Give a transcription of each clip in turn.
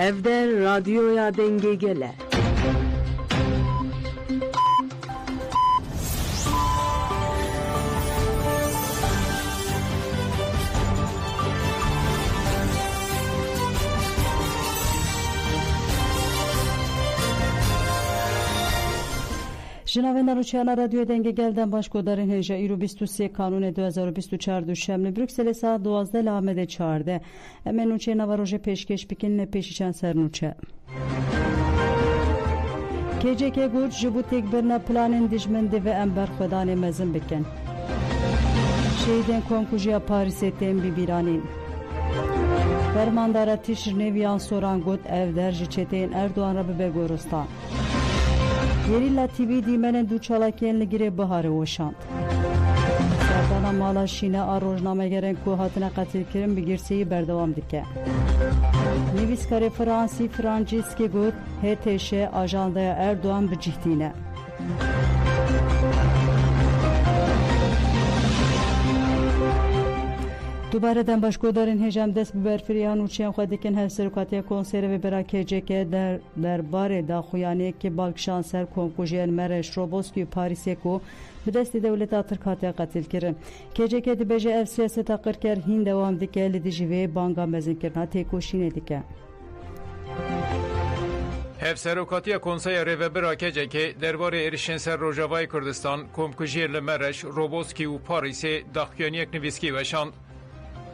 Evde radyoya denge gele. Jinavendan uçağına radyo denge gelden başkodarın heja İru 23 kanun 2024 düşemli Brüksel'e saat 12 lahmede çağırdı. Hemen uçağına varoje peşkeş bikinle peşiçen serin uçağı. KCK Gurç Jibutik birna planın dijmendi ve ember khodane mezin bikin. Şeyden konkujiya Paris'e tembi biranin. Fermandara tişr neviyan soran got ev derji çeteyin Erdoğan rabı begorustan. Yerilla TV dimenen du çalakenli gire baharı oşant. Serdana mala şine arojname geren kuhatına katil kirin bir girseyi berdevam dike. Neviskare Fransi Franciski gut HTŞ ajandaya Erdoğan bir cihtine. Dubareden başkodarın hecam dest biber firiyan uçayan xwedikin hevserukatiya konseri ve bera KCK derbare da xuyaniye ki balk şanser konkujiyen Mereş Roboski Paris'e ku bi desti devleta Türkatiya katil kirin. KCK dibeje ev siyaseta qirker hin devam dike li diji ve banga mezin kirna tekoşine dike. Hevserukatiya Konseya Revebera KCK derbare erişen ser Rojavay Kurdistan komkujiyen li Mereş Roboski u Paris'e daxuyaniyek niviski veşand.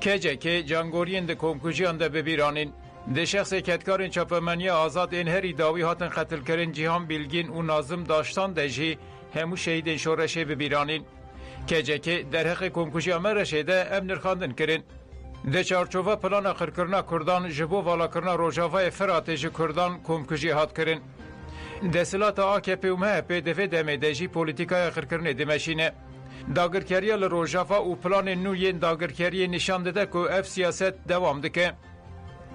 KCK cangoriyên di komkujiyan de bibîranîn di şexsê ketkarên çapemeniya azad ên herî dawî hatin qetilkirin Cîhan Bilgîn û Nazim Daştan de jî hemû şehîdên şoreşê bibîranîn. KCK derheqê komkujiya Mereşê de em nirxandin kirin. Di çarçova plana xirkirina Kurdan ji bo valakirina Rojavayê Firatê ji Kurdan komkujî hat kirin. Desthilata AKP û MHP divê demê de jî polîtîkaya xirkirinê dimeşîne. Dagirkeriya li Rojava û planên nû yên dagirkeriyê nîşan dide ku ev siyaset devam dike.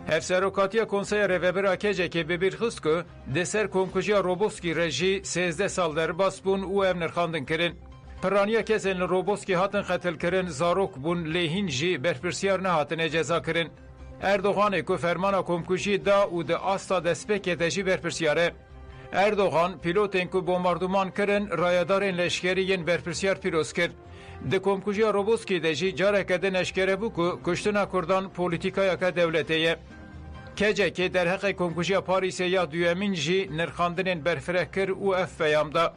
Hevserokatiya Konseya Revebera KCK bibîrxist ku di ser komkujiya Roboski re jî 13 sal derbas bûn û ev nirxandin kirin. Piraniya kesên li Roboski hatin qetilkirin zarok bûn lê hîn jî berpirsiyar nehatine ceza kirin. Erdoğanê ku fermana komkujiyê da û di asta destpêkê de jî berpirsiyar e. Erdoğan pilotên ku bombarduman kirin rayadarên leşkeriyên berpirsiyar pîroz kir. Di komkujiya Roboski de jî careke din eşkere bû ku kuştina Kurdan polîtîkayeke devletê ye. KCK derheqê komkujiya Parisê ya duyemîn jî nirxandinên berfireh kir û ev peyamda.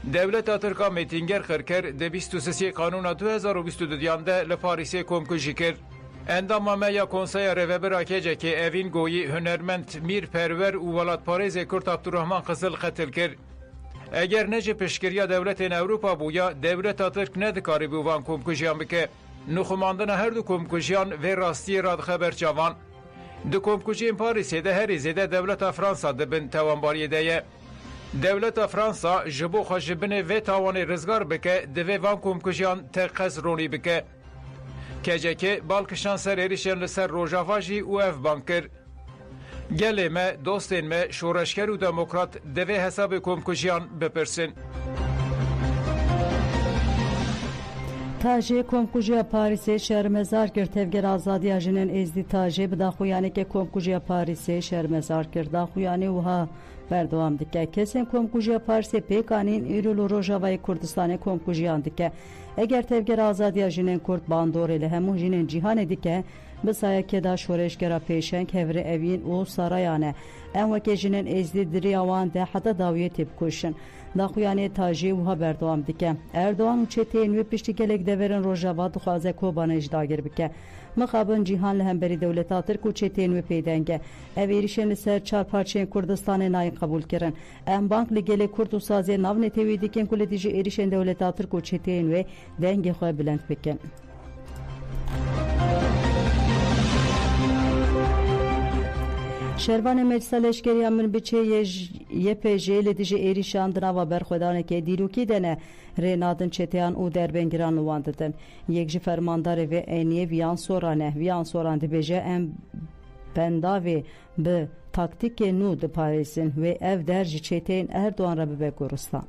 Devleta Tirka Mêtînger Xirker di 23 Kanûna 2022 de li Parisê komkujî kir. Endama me ya Konseya Revebera KCK evîn goyî hunermend Mîrperwer û welatparêzê Kurd Abdurrahman Qizil qetil kir. Eger ne ji piştgiriya dewletên Ewropa bû ya dewleta Tirk nedikarî van komkujiyan bike. Nixumandina her du komkujiyan vê rastiyê ra dixeber çavan. Di komkujiyên Parisê de herî zêde dewleta Fransa dibin tawanbariyê de ye. Dewleta Fransa ji bo xwe ji binê vê tawanê rizgar bike divê van komkujiyan teqez ronî bike. KCK balkişan ser êrişên li ser Rojava jî û ev ban kir. Gelê me, dostên me, şoreşker û demokrat divê hesabê komkujiyan bipirsin. Tajê komkujiya Parisê şermezar kir tevger azadiya jinên êzdî tajê bi daxuyaneke komkujiya Parisê şermezar kir. Daxuyanê wiha berdewam dike. Kesên komkujiya Parisê pêkanîn îro li Rojavayê Kurdistanê komkujiyan dike. Eger tevger azadiya jinên Kurd bandorê li hemû jinên cîhanê dike, bi sayekê da şoreşgera pêşeng hevre evîn û sarayan e. Em wekê jinên êzdî diriya wan de heta dawiyê tê bikuşin. Daxuyanê tajê wiha berdewam dike. Erdoğan û çeteyên wê piştî gelek deverên Rojava dixwaze kobanê ji dagir bike. Mixabin cîhan li hemberî dewleta Tirk û çeteyên wê pêdenge. Ev êrişên li ser çar parçeyên Kurdistanê nayên qebûl kirin. Em bank li gelê Kurd û saziyê nav netewî dikin ku li dijî êrişên dewleta Tirk û çeteyên wê dengê xwe bilend bikin. Şervanê Meclisa Leşkeriya min biçê YPJ li dijî êrişan di nava berxwedanekê dîrokî de ne rênadin çeteyan û derbengiran li wan didin. Yek ji fermandarê vê êniyê viyan soran e. Viyan soran dibêje em pendavê bi taktikê nû diparêzin wê ev der ji çeteyên Erdoğan re bibe goristan.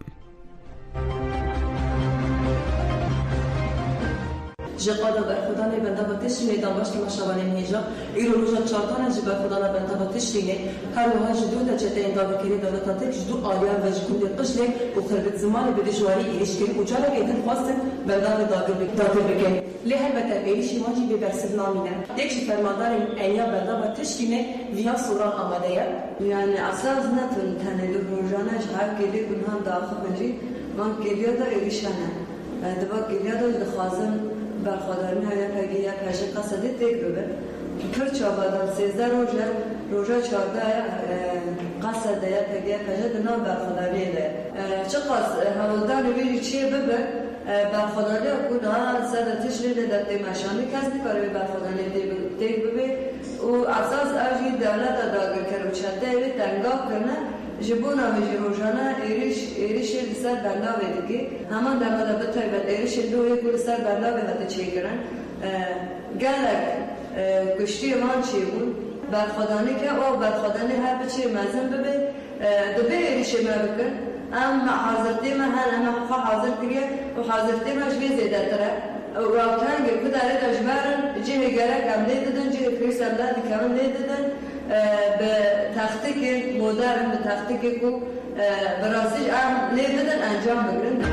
جقادا برخودان بنده با تشرینه دانباش که مشاوانه نیجا ایرو روژا چارتانه جی برخودان بنده با تشرینه هر وها جدو دا چطه اندابه کری دولتاته جدو آلیان و جکونده قشله و خربت زمان به دجواری ایرشکری و جالا ایدن خواستن بندان داده بکنی لی هر بطر ایرشی وانجی به برسد نامینه دیکشی فرماندار اینیا بنده با تشرینه ویا سوران آمده yani asaz netun teneli rojanaş her geli bunhan daxil bence van geliyor da erişene deva geliyor da dixwazin berxwedarî heye pegiya peşê qesedê têk bibe pir çabadan 13 roja roja 14 qesede ya pegiya peşê di nav berxwedariyê de çi qas hewldarê wî çê bibe berxwedariya ku niha seda tişrê de tê meşanî kes nikare wê berxwedariyê têk bibe û esas ev jî devleta dagirker û çente evê tengav kirine ji bo navêjî rojane êrişê li ser bernavê dike heman demede bi taybet êrişê doyê ku li ser bernavê hate çêkirin gelek kuştiye van çêbûn berxwedanîke û berxwedanî her biçî mezin bibe dibe êrişê me bikin em hazirtê me her em xwe hazir kiriye û hazirtê me ji vê zêdetir e Rawtengê ku derê de ji berin cihê gerek em lê didin cihê pêsendar dikevin lê didin bi textikê modern bi textikê ku bi rastî em lê bidin encam bigirin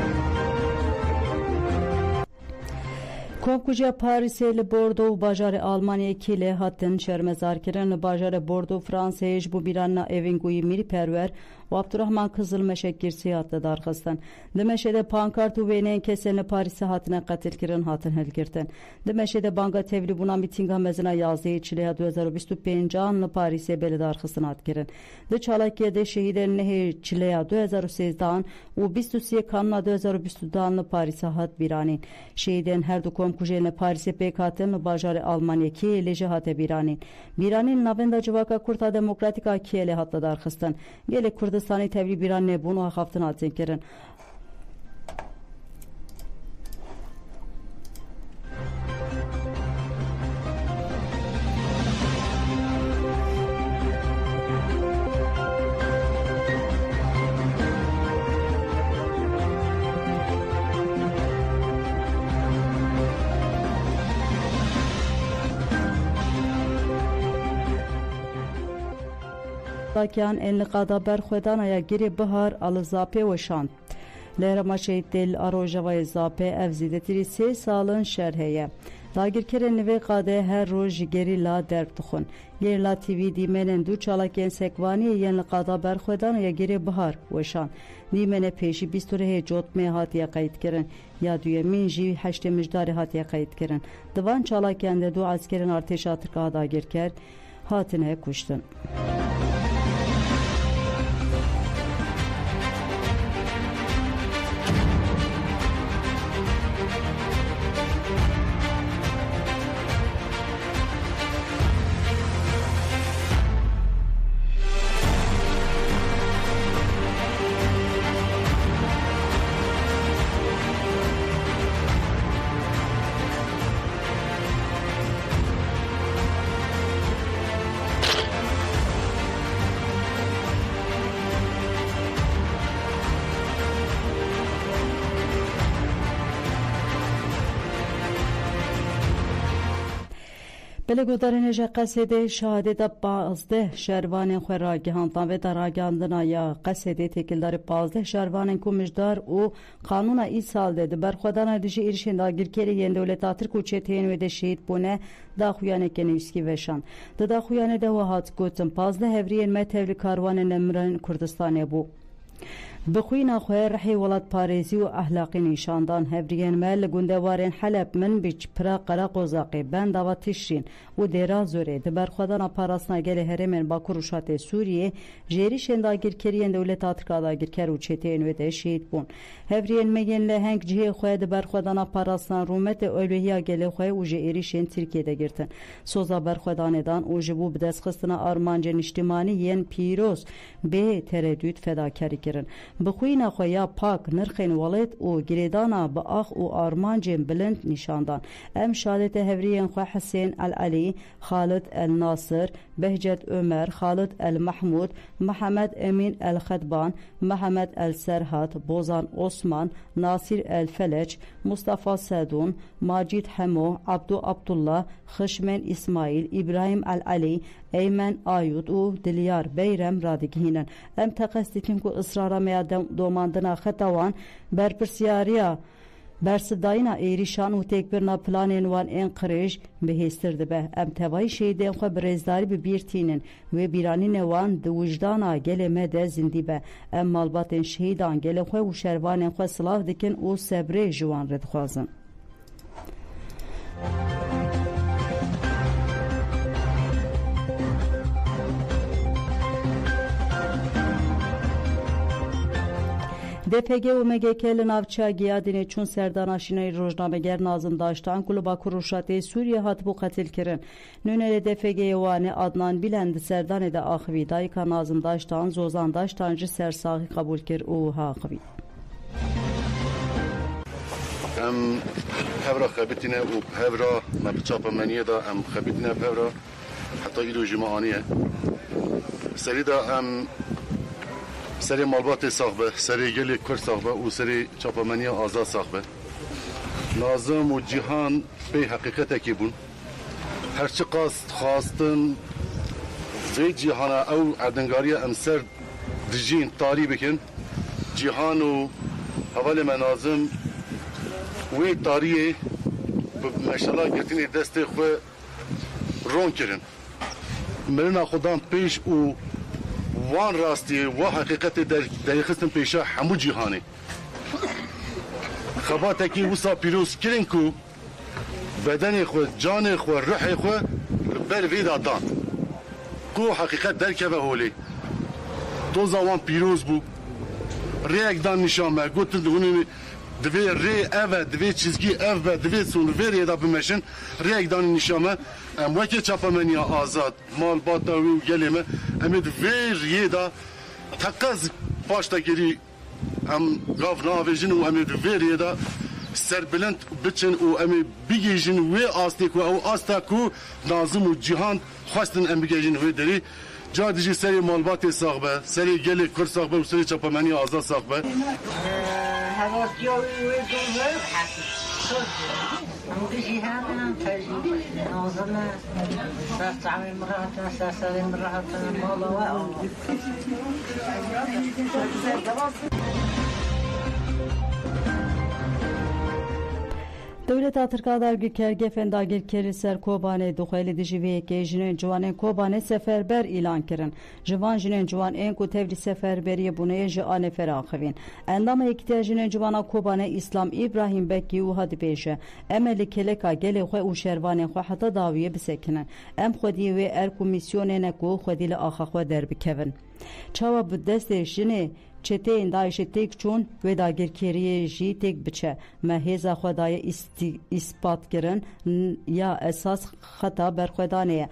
Komkujiya Parisê li Bordo û bajarê Almanyayê Kîlê hatin şermezarkirin li bajarê Bordo Fransayê ji bo bîranina evên Guyî Mirîperwer û Abdurrahman Kızılmeşek Girsî hat darxistin. Di meşê pankart û wêneyên kesên li Parîsê hatine qetilkirin hatin hilgirtin. Di meşê banga tevlîbûna mîtînga mezina 11 çilêya 2025 li Parîsê bê li darxistin hat kirin. Di çalakiyê de şehîdên nehê çilêya 2013 û 23 kanûna 2022 li Parîsê hat bîranîn. Şehîdên her du komkujiyên li Parîsê pêk hatin li bajarê Almanyayê Kîlê jî hate bîranîn. Bîranîn navenda civaka Kurda Demokratîk a Kîlê hat darxistin. Gelek Kurdistanê tevlî bîran nebûn û axaftin hatin kirin. Dakian en liqada berxwedanaya girê bihar ali zapê weşand. Lêrema şehîdê a Rojavayê Zapê ev zêdetirî 3 salin şer heye. Dagirkerên li vê qadê her roj ji gerî la derv dixwin. Gerî la TV dîmenên du çalakên sekvaniyê yên li qada berxwedanaya girê bihar weşand. Dîmenê pêşî bîstorehê cotmê hatiye qeydkirin. Ya duyemîn jî heştê mijdarê hatiye qeydkirin. Di van çalakên de du askerên artêşa Tirkiye dagirker hatine kuştin. Belêgudarên ji Qesedê şehadeta 15 şervanên xwe ragihandin ve da ragihandina ya Qesedê têkildarê 15 şervanên ku mijdar û qanûna îsal de di berxwedana dijî êrişên dagirkerê yên dewleta Tirk û çeteyên wê de şehîd bûne daxuyaneke nivîskî veşan. Di daxuyanê de we hat gotin 15 hevriyên me tevlî karwanên Nemiran Kurdistanê bû. Bi xwîna xwe rihê welat parêzî û ehlaqî nîşandan hevriyên me li gundewarên Heleb Minbic Pira Qeraqozaqê Bendava Tişrîn û Dêrazorê di berxwedana parastina gelê herêmên Bakur û Şatê Sûriyê ji êrişên dagirkeriyên dewleta Tirka dagirker û çeteyên wê de şehîd bûn. Hevriyên me yên leheng cihê xwe di berxwedana parastina rûmetê ewlehiya gelê xwe û ji êrişên Tirkiye de girtin. Soza berxwedanê dan û ji bo bi destxistina armancên niştimanî yên pîroz bê tereddût fedakarî kirin. kirin. Bixwîna xwe ya pak nirxên welêt û girêdana bi ax û armancên bilind nîşandan. Em şalête hevriyên xwe Hesên El Elî, Xalid El Nasir, Behcet Ömer, Xalid El Mahmud, Mihemed Emîn El Xedban, Mihemed El Serhat, Bozan Osman, Nasir El Feleç, Mustafa Sedun, Macid Hemo, Abdu Abdullah, Xişmen İsmail, İbrahim El Ali, Eymen Ayud û Dilyar Beyrem radikînin. Em teqes dikin ku ısrara me domandina xetawan berpirsyariya bersidayîna êrîşan û têkbirina planên wan ên qirêj bihêstir dibe. Em tevayî şehîdên xwe bi rêzdarî bibîrtînin wê bîranînê wan di wijdana gelê me de zindî be. Em malbatên şehîdan gelê xwe û şervanên xwe silav dikin û sebrê ji wan re dixwazin. DPG û MGK li navçeya Giyadînê çûn serdanaşîneyê rojnameger Nazım Daştan ku li Bakur Rûşatê Sûriye hatibû qetil kirin. Nûne li DPG'yê wanê Adnan Bilen di serdanê de axivî. Dayîka Nazım Daştan, Zozan Daştan ji sersaxî qebûl kir û wiha axivî. Em hevra xebitîne û hevra me bi çapemeniyê da em xebitîne hevra heta îro jî me aniye. Serî da em serê malbatê sax be, serê gelê Kurd sax be û serê çapemeniya azad sax be. Nazım û Cîhan pê heqîqetekê bûn. Her çi qas xastin vê cîhana ew erdingariya em ser dijîn tarî bikin. Cîhan û hevalê me Nazım wê tariyê bi meşala girtinê destê xwe ron kirin. Mirina xudan pêş û wan rastiyê wa heqîqetê derxistin pêşa hemû cîhanê. Xebatekî wisa pîroz kirin ku bedenê xwe, canê xwe, ruhê xwe li ber vê da dan. Ku heqîqet derkeve holê. Doza wan pîroz bû. Rêyek dan nîşan me, gotin hûn divê rê ev e, divê çizgî ev be, divê sonvêrê da bimeşin, rêyek danî nîşan me. Em wekî çapemeniya azad, malbata wî û gelê me, em ê di vê riyê da teqez paştekirî em gav naavêjin û em ê di vê riyê da serbilind biçin û em ê bigêjin wê astê ku ew asta ku Nazım û Cîhan xwestin em bigêjin wê derê. Ca dijî serê malbatê sax be, serê gelê Kurd sax be û serê çapemeniya azad sax be. هواكيو ويدور حاسس ممكن هذا فجي نوصلنا ساعة مرات ساعة مرات موضوع Devleta Tirka dergî kergefên dagir kerî ser Kobanê dixwelî di jiveyekê jinên ciwanên Kobanê seferber îlan kirin. Ji van jinên ciwan ên ku tevlî seferberiyê bûneyê ji anêfera axivîn. Endama yekîtiya jinên ciwana Kobanê İslam İbrahim Bekî wiha dibêje. Em ê li keleka gelê xwe û şervanên xwe heta dawiyê bisekinin. Em xwedî wê er ku misyonê ku xwedî li axa xwe derbikevin. Çawa bi destê jinê çeteyên Daişê têk çûn wê dagirkeriyê jî têk biçe. Me hêza xwe daye îspat kirin ya esas xeta berxwedanê ye.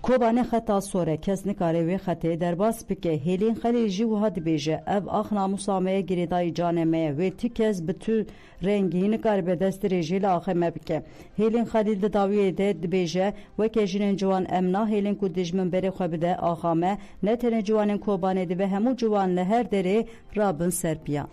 Kobanê xeta sor e, kes nikare wê xetê derbas bike. Hêlên xelê jî wiha dibêje. Ev ax namusa me ye, girêdayî canê me ye. Wê ti kes bi tu rengî nikaribe destê jê li axê me bike. Hêlên xelî di dawiyê de dibêje weke jinên ciwan em nahêlin ku dijmin berê xwe bide axa me. Ne tenê ciwanên Kobanê dibe hemû ciwan li her derê rabin serpiyan.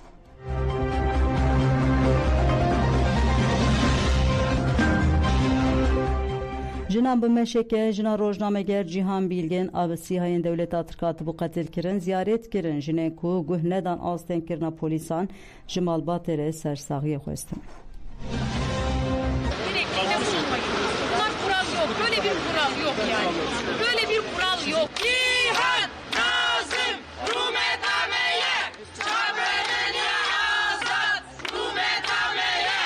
Jinan bi meşeke jina rojnameger Cîhan Bilgên Avsîhayên Devleta Tirka hatibû qetil kirin, ziyaret kirin jinê ku guh nedan astên kirina polîsan ji malbatê re sersaxiyê xwestin. Bunlar kural yok. Böyle bir kural yok yani. Böyle bir kural yok. Cîhan Nazım Rumetameye Çabeneliye azad Rumetameye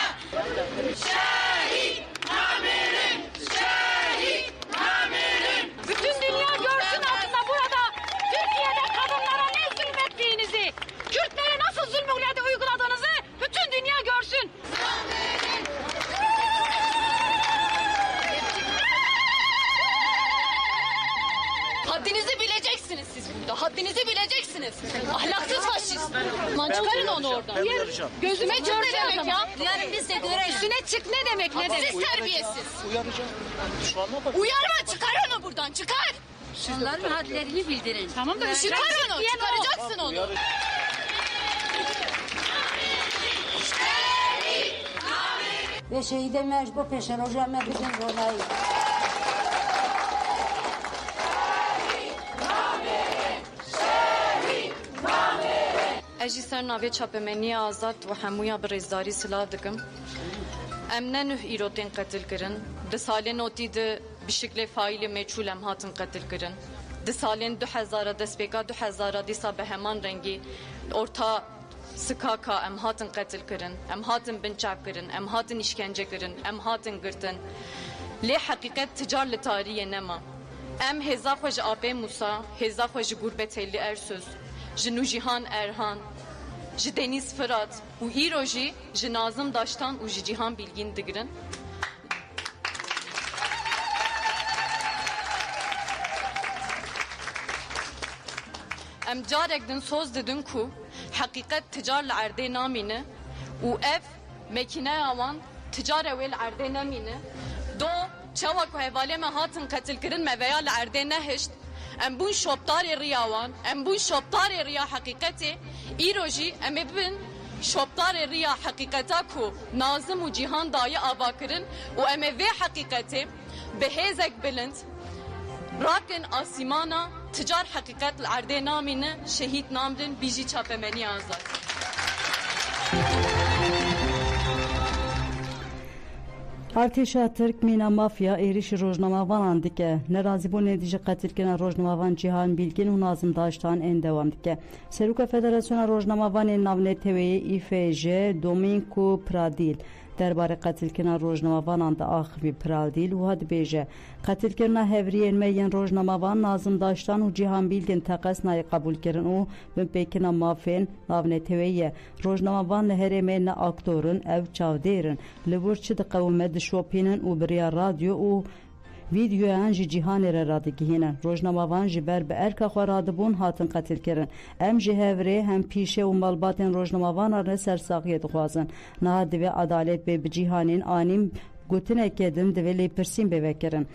Şehit Namir'in Şehit Namir'in. Bütün dünya görsün aslında burada Türkiye'de kadınlara ne zulmettiğinizi, Kürtlere nasıl zulmü uyguladığınızı bütün dünya görsün. Haddinizi bileceksiniz. bileceksiniz siz burada. Haddinizi bileceksiniz. Ahlaksız faşist. Lan çıkarın onu oradan. Gözüme çık ne demek ya? Yarın biz de görelim. Üstüne çık ne demek ne demek? Siz terbiyesiz. Uyaracağım. Şu an ne yapalım? Uyarma çıkar onu buradan çıkar. Onların hadlerini bildirin. Tamam da çıkar onu. Çıkaracaksın onu. Ve şehide mecbur peşen hocam bizim dolayı. اجی سر ناوی چاپمنی آزاد و همویا برزداری سلاو دکم ام نه ایروتین قتل کرن ده سال نوتی ده بشکل فایل میچول ام هاتن قتل کرن ده سالین 2000 دسپیکا 2000 دیسا به همان رنگی orta sıkaka em hatın qetil kirin, em hatın binçak kirin, em hatın işkence kirin, em hatın girtin. Lê hakikat ticar li tariye nema. Em heza xwe ji apê Musa, heza xwe ji gurbetê li Ersuz, ji Nûjihan Erhan, ji Deniz Fırat û îro jî ji Nazım Daştan û ji Cihan Bilgin digirin. Em carek din soz didin ku hakikat ticar li erdê namîne û ev mekîneya wan ticara wê li erdê nemîne. Do çawa ku hevalê me hatin qetil kirin me veya li erdê nehişt. Em bûn şoptarê riya wan, em bûn şoptarê riya hakîketê. Îro jî em ê bibin şoptarê riya hakîketa ku Nazım û Cihan dayê ava kirin û em ê vê hakîketê bi hêzek bilind rakin asîmana ticar hakikat li erdê namîne şehîd namdin bijî çapemenî azad. Artêşa Tirk mîna mafya êrişî rojnamavan dike. Nerazîbûnê dijî qetilkirina rojnamavan Cihan Bilgin û Nazım Daştan ên dewam dike. Serûka Federasyona Rojnamavanên Navneteweyê İFJ Domînko Pradîl derbarê qetilkirina rojnamavanan da axivî Pradîl û dibêje qetilkirina hevriyên me yên rojnamavan Nazım Daştan û Cihan Bilgin teqes nayê qebûlkirin û binpêkirina mafên navneteweyê rojnamavan li herê me ne aktorin ev çavdêrin li wir çi diqewime dişopînin û biriya radyo û Videoyan ji cîhanê re radigihînin. Rojnamavan ji ber bi erka xwe radibûn hatin qetilkirin. Em ji hevrê hem pîşe û malbatên rojnamavanan re sersaxiyê dixwazin. Niha divê adalet bê bi cîhanên anî gotinekê din divê lêpirsîn bê vekirin.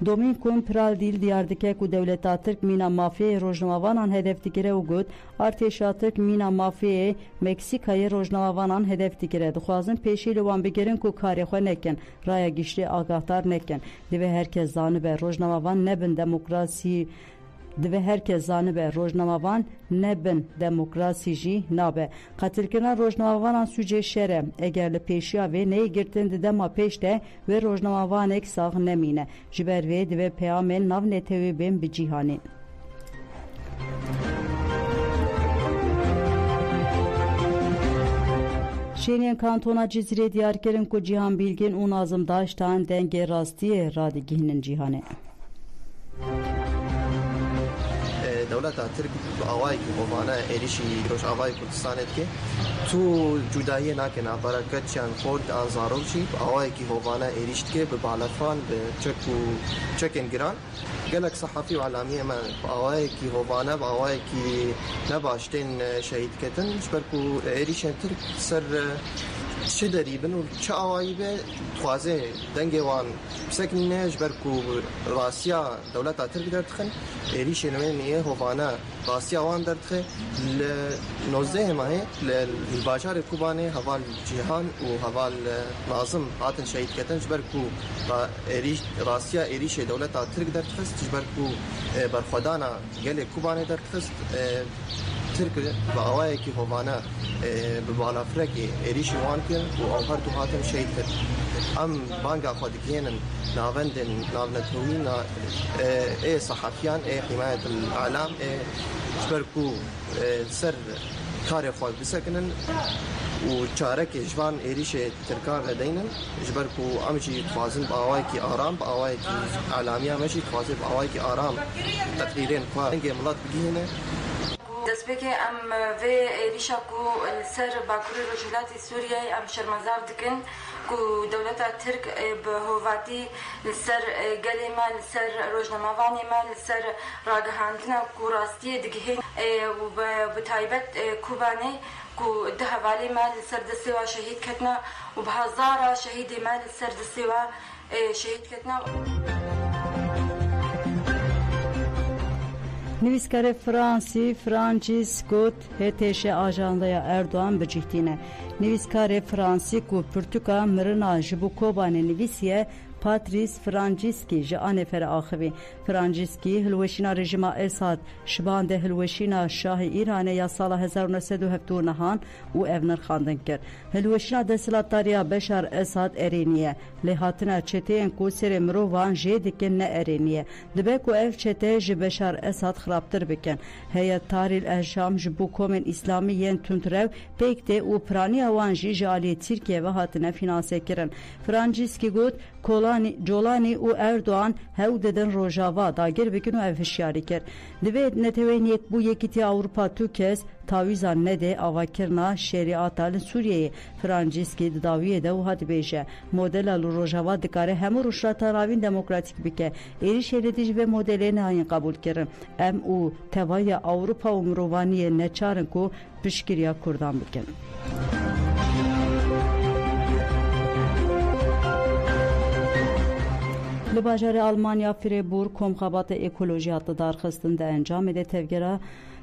Domînko Pradîl diyar dike ku dewleta Tirk mîna mafyayê rojnamavanan hedef dikire û got artêşa Tirk mîna mafyayê Meksîkayê rojnamavanan hedef dikire. Dixwazin pêşî li wan bigirin ku karê xwe nekin, raya giştî agahdar nekin. Divê herkes zanibe rojnamavan nebin demokrasî divê herkes zanibe rojnamavan nebin demokrasî jî nabe. Qetilkirina rojnamavanan sûcê şer e. Eger li pêşiya vê neyê girtin di dema pêş de wê rojnamavanek sax nemîne. Ji ber vê divê peyamên navnetewî bên bi cîhanê. Şeniyên Kantona Cizrê diyar kirin ku Cihan Bilgin û Nazım Daştan dengê rastiyê radigihînin cîhanê. دولتا ترک آوای که قوانه ایریشی روش آوای کردستانت که تو جدایی نکن برکت چند خود آنزاروشی آوای که قوانه ایریشت که به بالفان به چکن گران گلک صحافی و علمی من آوای که قوانه و آوای که نباشتن شهید کتن جبر کو ایریشن ترک سر چه دریبن و چه آوایی به خوازه دنگ وان بسکن جبر کو راسیا دولتا ترک درتخن ایریش نوینیه هوانه راسیا وان درتخه لنوزده ماه للباجار کوبانه حوال جهان و حوال ناظم هاتن شهید کتن جبر کو راسیا ایریش دولتا ترک درتخست جبر کو برخودانا گل کوبانه درتخست ترک با آوایی که هوانه به بالا فرقی ایریشی وان کرد و آخر تو هاتم شهید کرد. ام بانگا خود گینن ناوندن ناونتوین ای صحافیان ای حمایت الاعلام ای جبرکو سر کار خود بسکنن و چارک جوان ایریش ترکان ردینن جبرکو امجی خوازن با آوایی که آرام با آوایی که اعلامیه مشی خوازن با آوایی که آرام تقریرین خواه انگه ملات بگینه دەستپێکی ئەم vê êrişa ku li ser Bakurê Rojhilatê Sûriyeyê em şermezar dikin کو دولت ترک به هواتی سر گلی مال سر روزنامه‌وانی مال سر راگهاندن کو راستی دیگه و به تایبت کوبانی کو ده حوالی مال سر دسیوا شهید کتنا و به هزار شهید مال سر دسیوا شهید کتنا. نویسکار فرانسی فرانچیس گوت هتش آژاندaya Erdoğan bicihtinê. Nivîskarê Fransî ku Pirtûka mirina ji bo kobanê nivîsiye Patrice Frangiski ji Anêferê axivî. Frangiski hilweşîna rejima Esad ji bandê hilweşîna Şahê Îranê ya sala 1979 û ev nirxandin kir. Hilweşîna desthilatdariya Beşar Esad erêniye. Lê hatina çeteyên ku serê mirovan jê dikin ne erêniye. Dibe ku ev çete ji Beşar Esad xirabtir bikin. Heyet Tahrir el-Şam ji bo komên İslamî yên tundrev pêk tê û piraniya wan jî ji aliyê Tirkiye ve hatine finansekirin. Frangiski got Colani û Erdoğan hew didin Rojava dagir bikin û ev hişyarî kir. Divê netewên bu Yekîtiya Ewropa tu kes tawîza nede avakirina şeriata li Sûriyeyê. Frangiski di dawiyê de wiha dibêje modela li Rojava dikare hemû rûşata ravîn demokratîk bike. Êrişê li dijî vê modelê nehayên qebûl kirin. Em û tevaya Ewropa û mirovaniyê neçarin ku piştgiriya Kurdan bikin. Li bajarê Almanya Freiburg komxebata ekoloji hatı darxistin de encam ede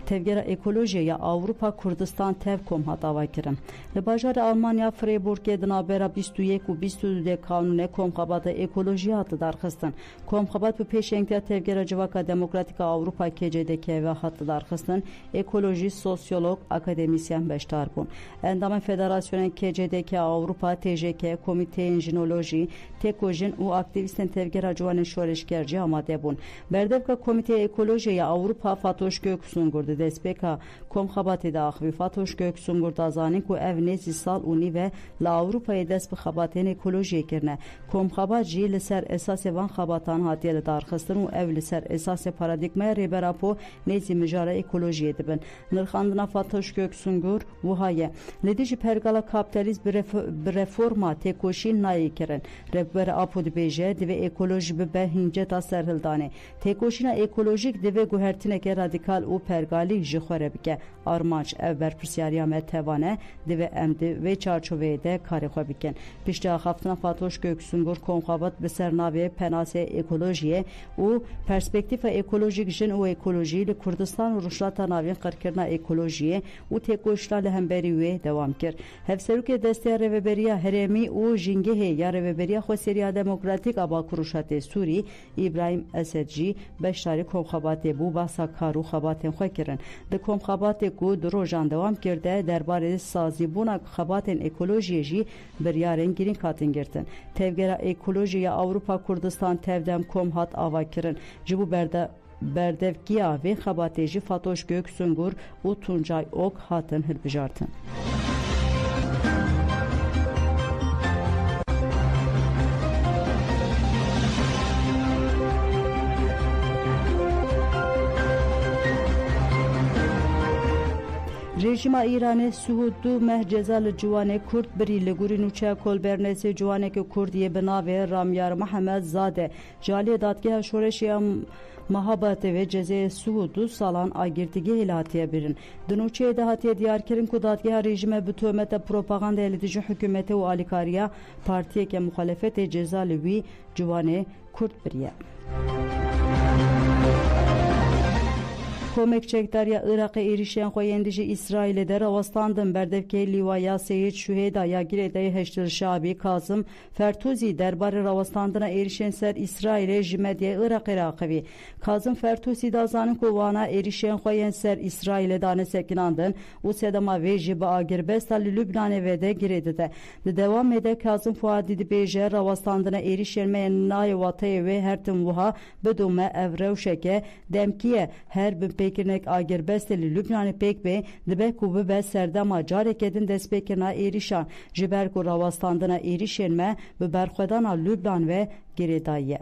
tevgera ekolojiya Avrupa Kurdistan tevkom hatava kirin. Li bajarê Almanya Freiburgê di navbera 21 û 22 kanûnê komxebata ekoloji hatı darxistin. Komxebat bi pêşengtiya tevgera Civaka Demokratîk a Avrupa KCDK ve hatı darxistin. Ekolojist, sosyolog, akademisyen beşdar bûn. Endamên Federasyonên KCDK Avrupa TJK, Komiteyên Jinoloji, Tekojin û aktivîstên tevgera ciwanên şoreşgercî amade bûn. Berdevka Komiteya Ekolojiya Avrupa Fatoş Göksungur di destpêka komxebatê de axivî. Fatoş Göksungur da zanîn ku ev nêzî sal û nîve li Ewropayê dest bi xebatên ekolojiyê kirine. Komxebat jî li ser esasê van xebatan hatiye li darxistin û ev li ser esasê paradigmaya rêberapo nêzî mijara ekolojiyê dibin. Nirxandina Fatoş Göksungur wiha ye. Li dijî pergala kapitalîst bi reforma têkoşîn nayê kirin. Rêbera Apo dibêje divê ekolojî bibe hinceta serhildanê. Têkoşîna ekolojîk divê guhertineke radikal û pergalîk ji xwe re bike. Armanc ev berpirsyariya me tevane divê em di vê çarçoveyê de karê xwe bikin. Piştî axaftina Fatoş Göksungur komxebat bi ser navê penasê ekolojiyê û perspektîfa ekolojîk jin û ekolojî li Kurdistan û rûşata navîn qirkirina ekolojiyê û têkoşîna li hemberî wê dewam kir. Hevserokê desteya Rêveberiya Herêmî û jîngehê ya Rêveberiya Xweseriya Demokratîk a Bakur Rûşatê Sûrî İbrahim Esed jî beşdarî komxebatê bû bahsa kar û xebatên xwe kirin. Di komxebatê ku di rojan dewam kirde derbarê sazîbûna xebatên ekolojiyê jî biryarên girîng hatin girtin. Tevgera ekolojiya Avrupa Kurdistan tevdem kom hat ava kirin. Ji bo berdevkiya vê xebatê jî Fatoş Göksungur û Tuncay Ok hatin hilbijartin. Rejima İranê Suhudû meh ceza li ciwanê Kurd birî li gurî nûçeya kolbernêsê ciwanekî Kurdiyê bi navê Ramyar Mihemed Zade ji aliyê dadgeha şoreşiya Mahabatê ve cezayê Suhudû salan agirtîgehê li hatiye birin. Di nûçeyê de hatiye diyarkirin ku dadgeha rejime bi tuhmeta propagandayê li dijî hikûmetê û alîkariya partiyeke muxalefetê ceza li wî ciwanê Kurd biriye. Komekçekdariya Iraqê êrişeyên xwe yên dijî İsraîlê de rawestandin. Berdevkê Lîwaya Seyid Şuhêda ya Girêdayê Heşdilşabî Kazım Fertûzî derbarê rawestandina êrişên ser İsraîlê ji medyayê Iraqê re axivî. Kazım Fertûzî da zanin ku wana êrişeyên xwe yên ser İsraîlê dane sekinandin û sedema wê jî bi agirbesta li Lübnanê ve de girê dide. Di dewamê de Kazım Fuadî dibêje rawestandina êrişên me yên nayê wateyê wê her tim wiha bidûme ev rewşeke demkiye her bin pêkirinek agirbestê li Lübnanê pêk bê dibe ku bibe serdema carekê din destpêkirina êrişan ji ber ku rawestandina êrişên me bi berxwedana Lübnan ve girêdayî.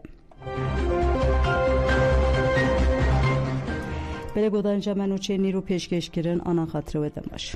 Belê godanca me nûçeyê nîro pêşkêş kirin ana xatirê we de baş.